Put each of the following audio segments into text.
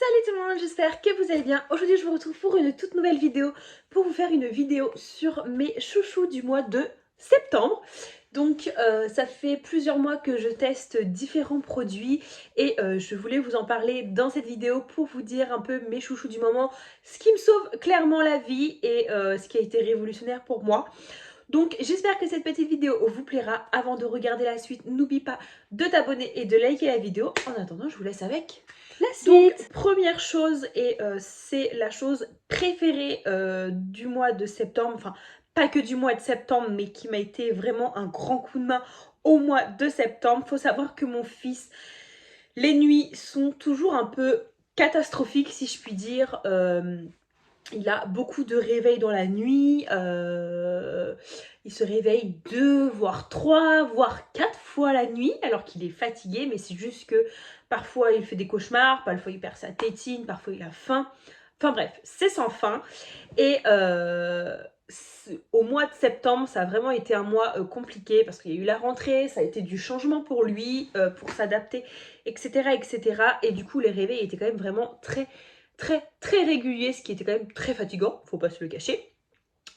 Salut tout le monde, j'espère que vous allez bien. Aujourd'hui je vous retrouve pour une toute nouvelle vidéo, pour vous faire une vidéo sur mes chouchous du mois de septembre. Donc ça fait plusieurs mois que je teste différents produits et je voulais vous en parler dans cette vidéo pour vous dire un peu mes chouchous du moment, ce qui me sauve clairement la vie et ce qui a été révolutionnaire pour moi. Donc j'espère que cette petite vidéo vous plaira. Avant de regarder la suite, n'oublie pas de t'abonner et de liker la vidéo. En attendant, je vous laisse avec la suite. Donc première chose, et c'est la chose préférée du mois de septembre, enfin pas que du mois de septembre, mais qui m'a été vraiment un grand coup de main au mois de septembre. Faut savoir que mon fils, les nuits sont toujours un peu catastrophiques si je puis dire. Il a beaucoup de réveils dans la nuit, il se réveille 2, voire 3, voire 4 fois la nuit alors qu'il est fatigué, mais c'est juste que parfois il fait des cauchemars, parfois il perd sa tétine, parfois il a faim. Enfin bref, c'est sans fin. Et au mois de septembre, ça a vraiment été un mois compliqué parce qu'il y a eu la rentrée, ça a été du changement pour lui, pour s'adapter, etc., etc. Et du coup, les réveils étaient quand même vraiment très régulier, ce qui était quand même très fatigant, faut pas se le cacher.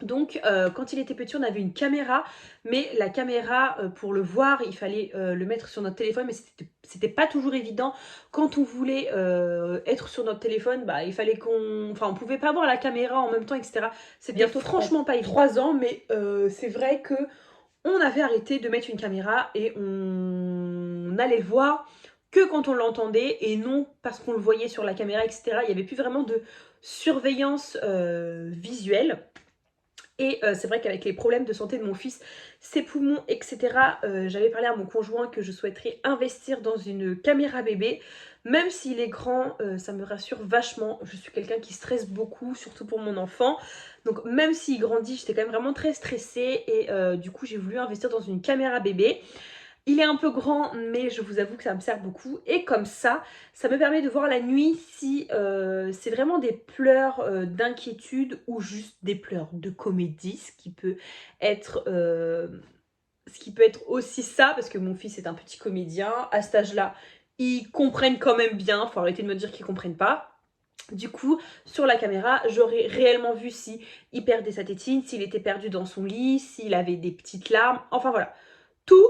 Donc quand il était petit, on avait une caméra, mais la caméra, pour le voir, il fallait le mettre sur notre téléphone, mais c'était pas toujours évident. Quand on voulait être sur notre téléphone, bah, il fallait qu'on... Enfin, on pouvait pas voir la caméra en même temps, etc. C'est bientôt franchement pas évident. 3 ans, mais c'est vrai que on avait arrêté de mettre une caméra et on allait le voir que quand on l'entendait et non parce qu'on le voyait sur la caméra, etc. Il n'y avait plus vraiment de surveillance visuelle. Et c'est vrai qu'avec les problèmes de santé de mon fils, ses poumons, etc., j'avais parlé à mon conjoint que je souhaiterais investir dans une caméra bébé. Même s'il est grand, ça me rassure vachement. Je suis quelqu'un qui stresse beaucoup, surtout pour mon enfant. Donc même s'il grandit, j'étais quand même vraiment très stressée. Et du coup, j'ai voulu investir dans une caméra bébé. Il est un peu grand, mais je vous avoue que ça me sert beaucoup. Et comme ça me permet de voir la nuit si c'est vraiment des pleurs d'inquiétude ou juste des pleurs de comédie, ce qui peut être aussi ça, parce que mon fils est un petit comédien. À cet âge-là, ils comprennent quand même bien. Faut arrêter de me dire qu'ils comprennent pas. Du coup, sur la caméra, j'aurais réellement vu si il perdait sa tétine, s'il était perdu dans son lit, s'il avait des petites larmes. Enfin voilà, tout.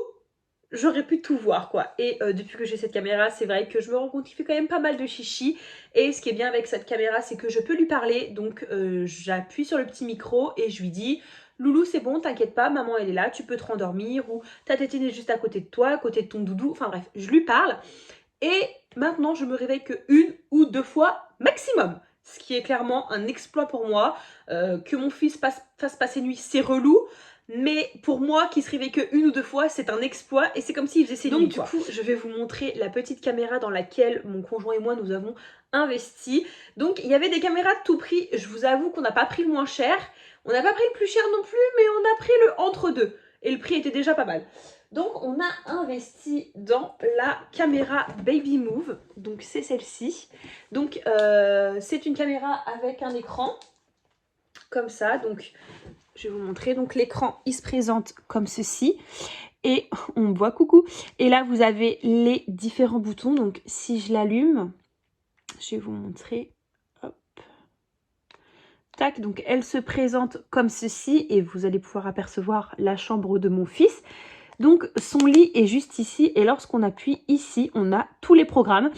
J'aurais pu tout voir quoi. Et depuis que j'ai cette caméra, c'est vrai que je me rends compte qu'il fait quand même pas mal de chichi. Et ce qui est bien avec cette caméra, c'est que je peux lui parler. Donc j'appuie sur le petit micro et je lui dis: Loulou, c'est bon, t'inquiète pas, maman elle est là, tu peux te rendormir. Ou ta tétine est juste à côté de toi, à côté de ton doudou. Enfin bref, je lui parle. Et maintenant, je me réveille que 1 ou 2 fois maximum. Ce qui est clairement un exploit pour moi. Que mon fils fasse passer nuit, c'est relou. Mais pour moi, qui se réveille que 1 ou 2 fois, c'est un exploit et c'est comme s'il faisait ses nuits. Donc du coup, je vais vous montrer la petite caméra dans laquelle mon conjoint et moi, nous avons investi. Donc il y avait des caméras de tout prix. Je vous avoue qu'on n'a pas pris le moins cher. On n'a pas pris le plus cher non plus, mais on a pris le entre-deux. Et le prix était déjà pas mal. Donc on a investi dans la caméra Baby Move. Donc c'est celle-ci. Donc c'est une caméra avec un écran comme ça. Donc je vais vous montrer. Donc l'écran, il se présente comme ceci. Et on voit coucou. Et là, vous avez les différents boutons. Donc si je l'allume, je vais vous montrer. Hop. Tac, donc elle se présente comme ceci. Et vous allez pouvoir apercevoir la chambre de mon fils. Donc son lit est juste ici. Et lorsqu'on appuie ici, on a tous les programmes.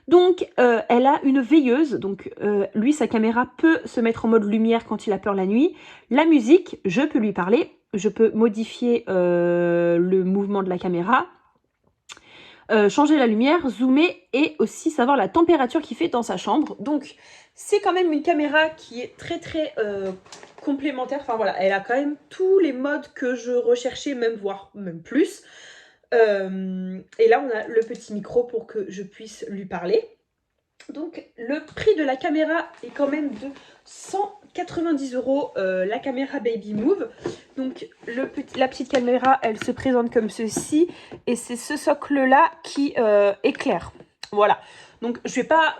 Donc elle a une veilleuse, donc lui sa caméra peut se mettre en mode lumière quand il a peur la nuit. La musique, je peux lui parler, je peux modifier le mouvement de la caméra, changer la lumière, zoomer et aussi savoir la température qu'il fait dans sa chambre. Donc c'est quand même une caméra qui est très complémentaire, enfin voilà, elle a quand même tous les modes que je recherchais, même voire même plus. Et là on a le petit micro pour que je puisse lui parler. Donc le prix de la caméra est quand même de 190 €, la caméra Baby Move. Donc la petite caméra, elle se présente comme ceci. Et c'est ce socle là qui éclaire. Voilà. Donc je vais pas...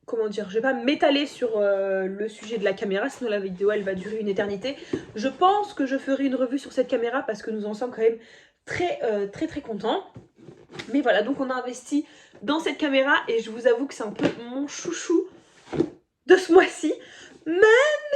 comment dire, je vais pas m'étaler sur le sujet de la caméra, sinon la vidéo elle va durer une éternité. Je pense que je ferai une revue sur cette caméra parce que nous en sommes quand même très contents. Mais voilà, donc on a investi dans cette caméra et je vous avoue que c'est un peu mon chouchou de ce mois-ci. Même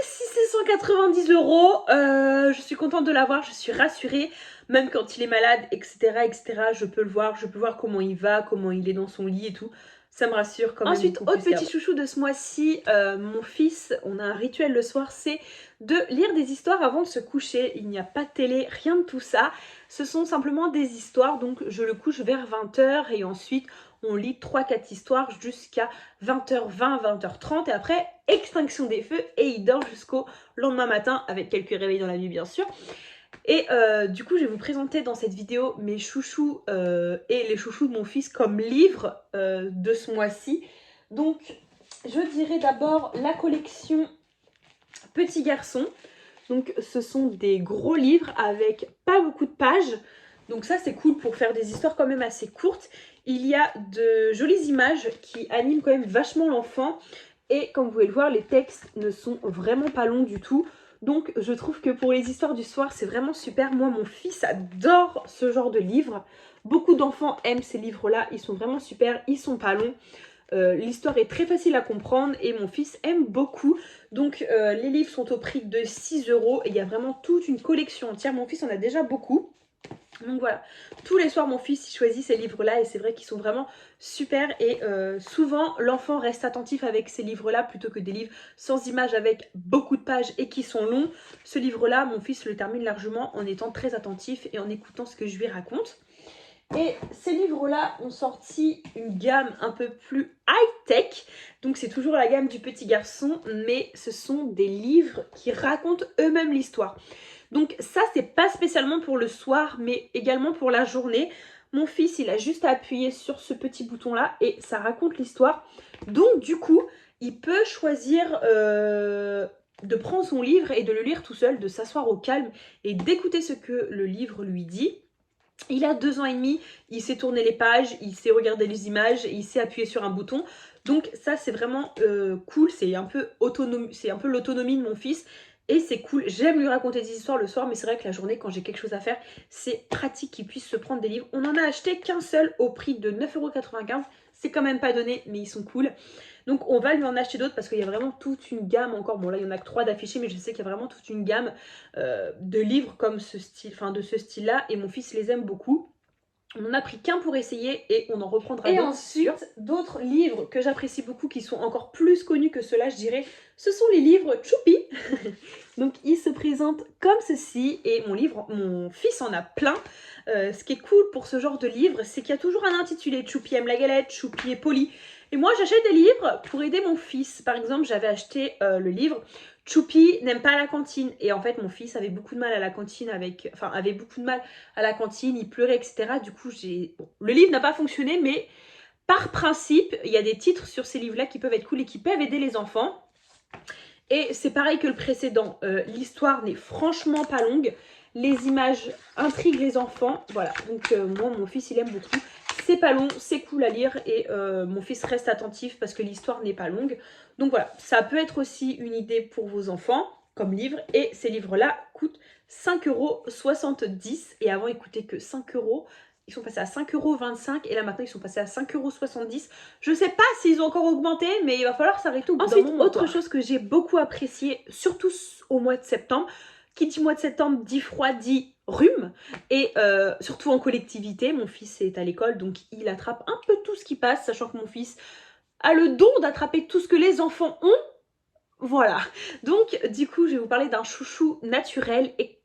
si c'est 190 €, je suis contente de l'avoir, je suis rassurée. Même quand il est malade, etc., etc., je peux le voir, je peux voir comment il va, comment il est dans son lit et tout. Ça me rassure quand même. Ensuite, autre petit chouchou de ce mois-ci, mon fils, on a un rituel le soir, c'est de lire des histoires avant de se coucher. Il n'y a pas de télé, rien de tout ça. Ce sont simplement des histoires, donc je le couche vers 20 h et ensuite on lit 3-4 histoires jusqu'à 20 h 20, 20 h 30 et après extinction des feux et il dort jusqu'au lendemain matin avec quelques réveils dans la nuit bien sûr. Et du coup je vais vous présenter dans cette vidéo mes chouchous et les chouchous de mon fils comme livres de ce mois-ci. Donc je dirais d'abord la collection Petit Garçon. Donc ce sont des gros livres avec pas beaucoup de pages. Donc ça c'est cool pour faire des histoires quand même assez courtes. Il y a de jolies images qui animent quand même vachement l'enfant. Et comme vous pouvez le voir, les textes ne sont vraiment pas longs du tout. Donc je trouve que pour les histoires du soir, c'est vraiment super. Moi, mon fils adore ce genre de livres. Beaucoup d'enfants aiment ces livres-là. Ils sont vraiment super, ils sont pas longs. L'histoire est très facile à comprendre et mon fils aime beaucoup. Donc les livres sont au prix de 6 € et il y a vraiment toute une collection entière. Mon fils en a déjà beaucoup. Donc voilà, tous les soirs mon fils il choisit ces livres-là et c'est vrai qu'ils sont vraiment super et souvent l'enfant reste attentif avec ces livres-là plutôt que des livres sans images avec beaucoup de pages et qui sont longs. Ce livre-là, mon fils le termine largement en étant très attentif et en écoutant ce que je lui raconte. Et ces livres-là ont sorti une gamme un peu plus high-tech. Donc c'est toujours la gamme du Petit Garçon, mais ce sont des livres qui racontent eux-mêmes l'histoire. Donc ça, c'est pas spécialement pour le soir, mais également pour la journée. Mon fils, il a juste à appuyer sur ce petit bouton-là et ça raconte l'histoire. Donc du coup, il peut choisir de prendre son livre et de le lire tout seul, de s'asseoir au calme et d'écouter ce que le livre lui dit. Il a 2 ans et demi, il sait tourner les pages, il sait regarder les images, il sait appuyer sur un bouton. Donc ça c'est vraiment cool, c'est un peu l'autonomie de mon fils. Et c'est cool, j'aime lui raconter des histoires le soir, mais c'est vrai que la journée, quand j'ai quelque chose à faire, c'est pratique qu'il puisse se prendre des livres. On en a acheté qu'un seul au prix de 9,95 €. C'est quand même pas donné, mais ils sont cool. Donc on va lui en acheter d'autres parce qu'il y a vraiment toute une gamme encore. Bon là il y en a que 3 d'affichés, mais je sais qu'il y a vraiment toute une gamme de livres comme ce style, enfin de ce style-là. Et mon fils les aime beaucoup. On en a pris qu'un pour essayer et on en reprendra d'autres. Et ensuite, d'autres livres que j'apprécie beaucoup, qui sont encore plus connus que ceux-là, je dirais, ce sont les livres Choupi. Donc ils se présentent comme ceci et mon fils en a plein. Ce qui est cool pour ce genre de livre, c'est qu'il y a toujours un intitulé. Choupi aime la galette, Choupi est poli. Et moi j'achète des livres pour aider mon fils. Par exemple, j'avais acheté le livre Choupi n'aime pas la cantine. Et en fait, mon fils avait beaucoup de mal à la cantine il pleurait, etc. Du coup, le livre n'a pas fonctionné, mais par principe, il y a des titres sur ces livres-là qui peuvent être cool et qui peuvent aider les enfants. Et c'est pareil que le précédent. L'histoire n'est franchement pas longue. Les images intriguent les enfants. Voilà, donc moi, mon fils, il aime beaucoup. C'est pas long, c'est cool à lire et mon fils reste attentif parce que l'histoire n'est pas longue. Donc voilà, ça peut être aussi une idée pour vos enfants comme livre. Et ces livres-là coûtent 5,70 € et avant ils coûtaient que 5 €. Ils sont passés à 5,25 € et là maintenant ils sont passés à 5,70 €. Je sais pas s'ils ont encore augmenté, mais il va falloir s'arrêter au bout d'un moment. Ensuite, autre chose que j'ai beaucoup apprécié, surtout au mois de septembre, qui dit mois de septembre dit froid, dit rhume. Et surtout en collectivité, mon fils est à l'école, donc il attrape un peu tout ce qui passe, sachant que mon fils a le don d'attraper tout ce que les enfants ont. Voilà, donc du coup je vais vous parler d'un chouchou naturel et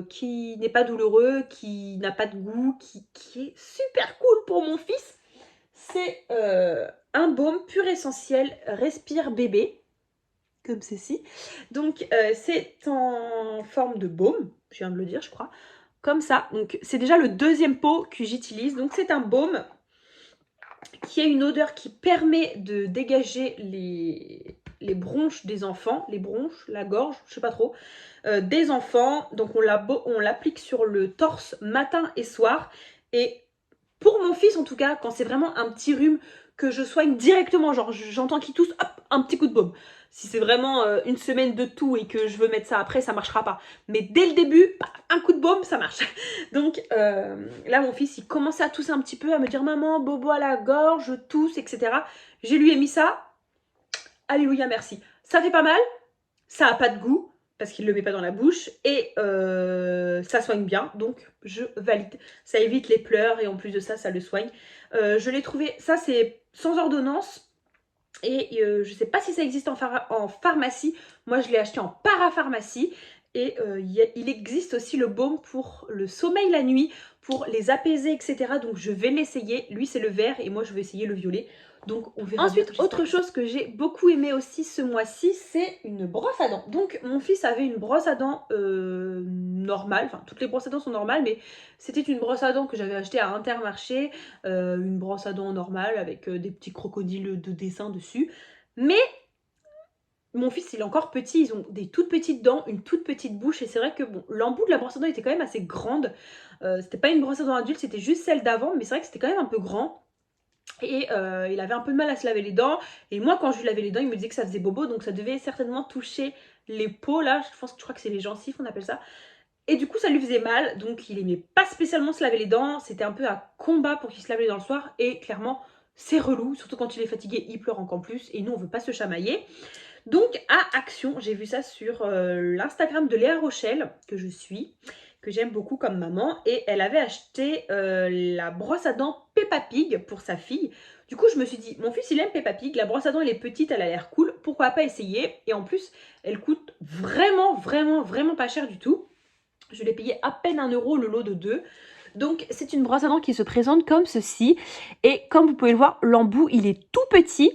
qui n'est pas douloureux, qui n'a pas de goût, qui est super cool pour mon fils. C'est un baume pur essentiel Respire Bébé, comme ceci. Donc c'est en forme de baume, je viens de le dire je crois, comme ça. Donc c'est déjà le deuxième pot que j'utilise. Donc c'est un baume qui a une odeur qui permet de dégager les bronches des enfants, les bronches, la gorge, je sais pas trop, des enfants. Donc on l'applique sur le torse matin et soir et Pour mon fils en tout cas, quand c'est vraiment un petit rhume que je soigne directement, genre j'entends qu'il tousse, hop, un petit coup de baume. Si c'est vraiment une semaine de tout et que je veux mettre ça après, ça marchera pas. Mais dès le début, un coup de baume, ça marche. Donc là, mon fils, il commençait à tousser un petit peu, à me dire « Maman, bobo à la gorge, je tousse, etc. » Je lui ai mis ça. Alléluia, merci. Ça fait pas mal, ça a pas de goût, parce qu'il le met pas dans la bouche, et ça soigne bien, donc je valide. Ça évite les pleurs, et en plus de ça, ça le soigne. Je l'ai trouvé, ça c'est sans ordonnance, et je sais pas si ça existe en pharmacie. Moi, je l'ai acheté en parapharmacie. Et il existe aussi le baume pour le sommeil la nuit, pour les apaiser, etc. Donc, je vais l'essayer. Lui, c'est le vert et moi, je vais essayer le violet. Donc, on verra. Ensuite, autre chose que j'ai beaucoup aimé aussi ce mois-ci, c'est une brosse à dents. Donc, mon fils avait une brosse à dents normale. Enfin, toutes les brosses à dents sont normales, mais c'était une brosse à dents que j'avais achetée à Intermarché. Une brosse à dents normale avec des petits crocodiles de dessin dessus. Mais mon fils, il est encore petit, ils ont des toutes petites dents, une toute petite bouche, et c'est vrai que bon, l'embout de la brosse à dents était quand même assez grande. C'était pas une brosse à dents adulte, c'était juste celle d'avant, mais c'est vrai que c'était quand même un peu grand. Et il avait un peu de mal à se laver les dents. Et moi, quand je lui lavais les dents, il me disait que ça faisait bobo, donc ça devait certainement toucher les peaux, là, je crois que c'est les gencives, on appelle ça. Et du coup, ça lui faisait mal, donc il aimait pas spécialement se laver les dents. C'était un peu un combat pour qu'il se lave les dents le soir, et clairement, c'est relou, surtout quand il est fatigué, il pleure encore plus, et nous, on veut pas se chamailler. Donc à Action, j'ai vu ça sur l'Instagram de Léa Rochelle, que je suis, que j'aime beaucoup comme maman, et elle avait acheté la brosse à dents Peppa Pig pour sa fille. Du coup, je me suis dit, mon fils il aime Peppa Pig, la brosse à dents elle est petite, elle a l'air cool, pourquoi pas essayer? Et en plus, elle coûte vraiment, vraiment, vraiment pas cher du tout. Je l'ai payé à peine 1 euro le lot de 2. Donc c'est une brosse à dents qui se présente comme ceci. Et comme vous pouvez le voir, l'embout il est tout petit.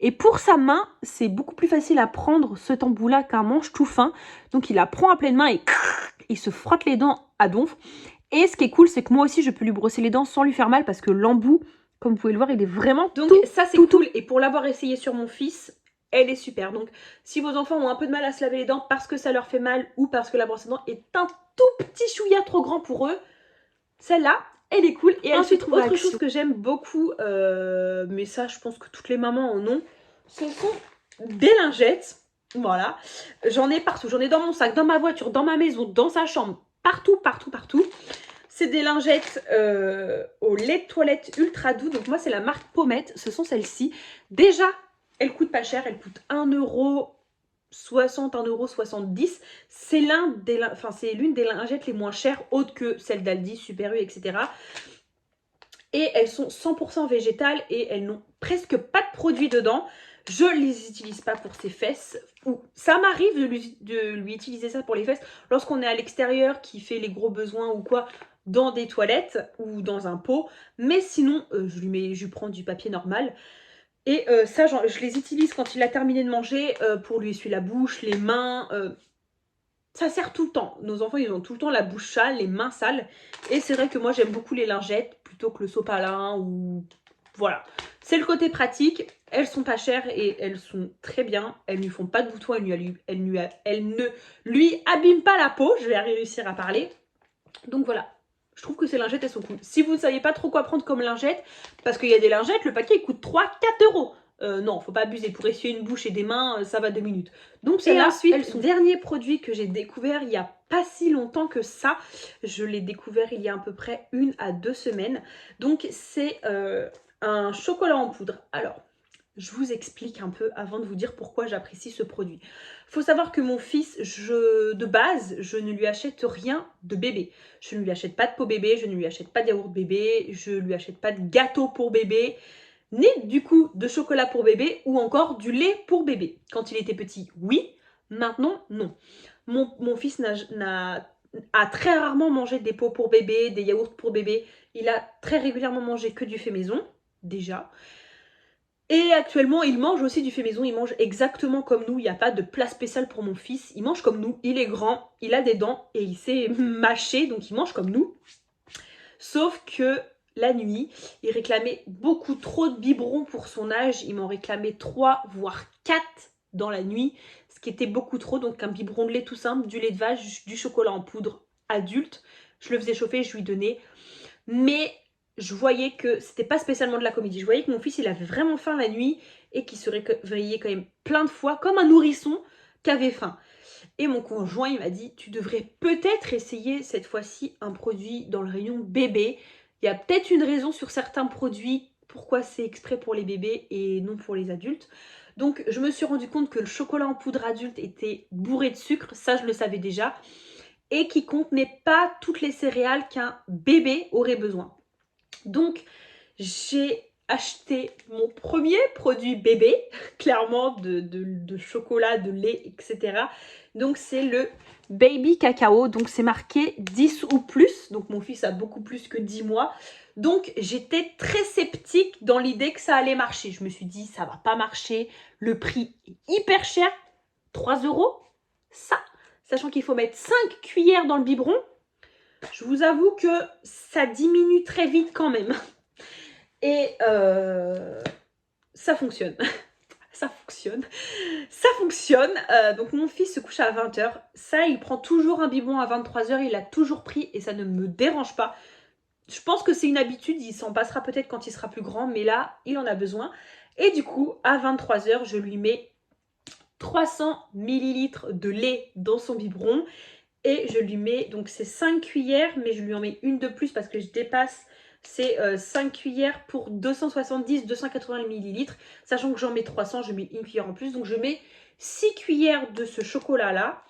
Et pour sa main, c'est beaucoup plus facile à prendre cet embout-là qu'un manche tout fin. Donc il la prend à pleine main et il se frotte les dents à donf. Et ce qui est cool, c'est que moi aussi je peux lui brosser les dents sans lui faire mal parce que l'embout, comme vous pouvez le voir, il est vraiment donc tout, ça c'est cool. Et pour l'avoir essayé sur mon fils, elle est super. Donc si vos enfants ont un peu de mal à se laver les dents parce que ça leur fait mal ou parce que la brosse à dents est un tout petit chouïa trop grand pour eux, celle-là, elle est cool. Et ensuite, autre chose que j'aime beaucoup, mais ça, je pense que toutes les mamans en ont, ce sont des lingettes. Voilà. J'en ai partout. J'en ai dans mon sac, dans ma voiture, dans ma maison, dans sa chambre. Partout, partout, partout. C'est des lingettes au lait de toilette ultra doux. Donc moi, c'est la marque Pommette. Ce sont celles-ci. Déjà, elles coûtent pas cher. Elles coûtent 1,60 €, 1,70 €. C'est l'une des lingettes les moins chères, autres que celles d'Aldi, Super U, etc. Et elles sont 100% végétales et elles n'ont presque pas de produits dedans. Je ne les utilise pas pour ses fesses. Ou ça m'arrive de lui utiliser ça pour les fesses lorsqu'on est à l'extérieur, qui fait les gros besoins ou quoi, dans des toilettes ou dans un pot. Mais sinon, je lui prends du papier normal. Et ça, je les utilise quand il a terminé de manger pour lui essuyer la bouche, les mains. Ça sert tout le temps. Nos enfants, ils ont tout le temps la bouche sale, les mains sales. Et c'est vrai que moi, j'aime beaucoup les lingettes plutôt que le sopalin ou... Voilà. C'est le côté pratique. Elles sont pas chères et elles sont très bien. Elles ne lui font pas de boutons. Elles ne lui abîment pas la peau. Je vais réussir à parler. Donc voilà. Je trouve que ces lingettes, elles sont cool. Si vous ne savez pas trop quoi prendre comme lingette, parce qu'il y a des lingettes, le paquet il coûte 3-4 €. Non, faut pas abuser. Pour essuyer une bouche et des mains, ça va 2 minutes. Donc celle-là, ensuite, le dernier produit que j'ai découvert il n'y a pas si longtemps que ça. Je l'ai découvert il y a à peu près 1 à 2 semaines. Donc c'est un chocolat en poudre. Alors, je vous explique un peu avant de vous dire pourquoi j'apprécie ce produit. Il faut savoir que mon fils, de base, je ne lui achète rien de bébé. Je ne lui achète pas de pot bébé, je ne lui achète pas de yaourt bébé, je ne lui achète pas de gâteau pour bébé, ni du coup de chocolat pour bébé ou encore du lait pour bébé. Quand il était petit, oui. Maintenant, non. Mon fils a très rarement mangé des pots pour bébé, des yaourts pour bébé. Il a très régulièrement mangé que du fait maison, déjà. Et actuellement, il mange aussi du fait maison, il mange exactement comme nous, il n'y a pas de plat spécial pour mon fils. Il mange comme nous, il est grand, il a des dents et il sait mâcher, donc il mange comme nous. Sauf que la nuit, il réclamait beaucoup trop de biberons pour son âge, il m'en réclamait 3 voire 4 dans la nuit, ce qui était beaucoup trop. Donc un biberon de lait tout simple, du lait de vache, du chocolat en poudre adulte. Je le faisais chauffer, je lui donnais. Mais je voyais que c'était pas spécialement de la comédie. Je voyais que mon fils, il avait vraiment faim la nuit et qu'il se réveillait quand même plein de fois, comme un nourrisson qui avait faim. Et mon conjoint, il m'a dit, tu devrais peut-être essayer cette fois-ci un produit dans le rayon bébé. Il y a peut-être une raison sur certains produits, pourquoi c'est exprès pour les bébés et non pour les adultes. Donc je me suis rendu compte que le chocolat en poudre adulte était bourré de sucre, ça je le savais déjà, et qui contenait pas toutes les céréales qu'un bébé aurait besoin. Donc j'ai acheté mon premier produit bébé, clairement de chocolat, de lait, etc. Donc c'est le Baby Cacao, donc c'est marqué 10 ou plus, donc mon fils a beaucoup plus que 10 mois. Donc j'étais très sceptique dans l'idée que ça allait marcher. Je me suis dit ça va pas marcher, le prix est hyper cher, 3 €, ça, sachant qu'il faut mettre 5 cuillères dans le biberon. Je vous avoue que ça diminue très vite quand même. Et ça fonctionne. Ça fonctionne. Ça fonctionne. Donc mon fils se couche à 20 h. Ça, il prend toujours un biberon à 23 h. Il l'a toujours pris et ça ne me dérange pas. Je pense que c'est une habitude. Il s'en passera peut-être quand il sera plus grand. Mais là, il en a besoin. Et du coup, à 23 h, je lui mets 300 ml de lait dans son biberon. Et je lui mets, donc c'est 5 cuillères, mais je lui en mets une de plus parce que je dépasse. C'est 5 cuillères pour 270-280 ml. Sachant que j'en mets 300, je mets une cuillère en plus. Donc je mets 6 cuillères de ce chocolat-là.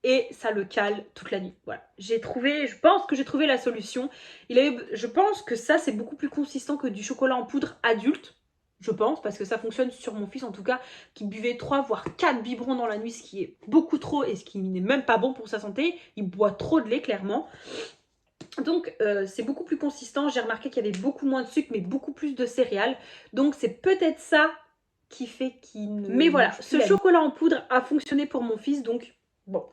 Et ça le cale toute la nuit. Voilà. Je pense que j'ai trouvé la solution. Je pense que ça, c'est beaucoup plus consistant que du chocolat en poudre adulte. Je pense, parce que ça fonctionne sur mon fils en tout cas, qui buvait 3 voire 4 biberons dans la nuit, ce qui est beaucoup trop et ce qui n'est même pas bon pour sa santé. Il boit trop de lait, clairement. Donc c'est beaucoup plus consistant. J'ai remarqué qu'il y avait beaucoup moins de sucre, mais beaucoup plus de céréales. Donc c'est peut-être ça qui fait qu'il ne... Mais voilà, ce chocolat en poudre a fonctionné pour mon fils, donc bon.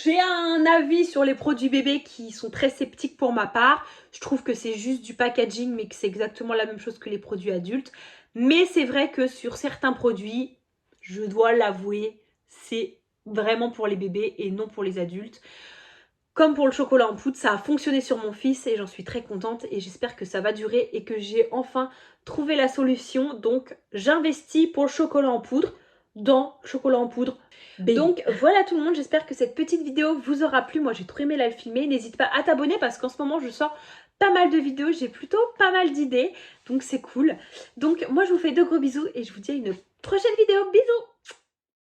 J'ai un avis sur les produits bébés qui sont très sceptiques pour ma part. Je trouve que c'est juste du packaging, mais que c'est exactement la même chose que les produits adultes. Mais c'est vrai que sur certains produits, je dois l'avouer, c'est vraiment pour les bébés et non pour les adultes. Comme pour le chocolat en poudre, ça a fonctionné sur mon fils et j'en suis très contente et j'espère que ça va durer et que j'ai enfin trouvé la solution. Donc j'investis pour le chocolat en poudre dans chocolat en poudre baby. Donc voilà tout le monde, j'espère que cette petite vidéo vous aura plu. Moi j'ai trop aimé la filmer. N'hésite pas à t'abonner parce qu'en ce moment je sors pas mal de vidéos, j'ai plutôt pas mal d'idées, donc c'est cool. Donc moi je vous fais de gros bisous et je vous dis à une prochaine vidéo. Bisous.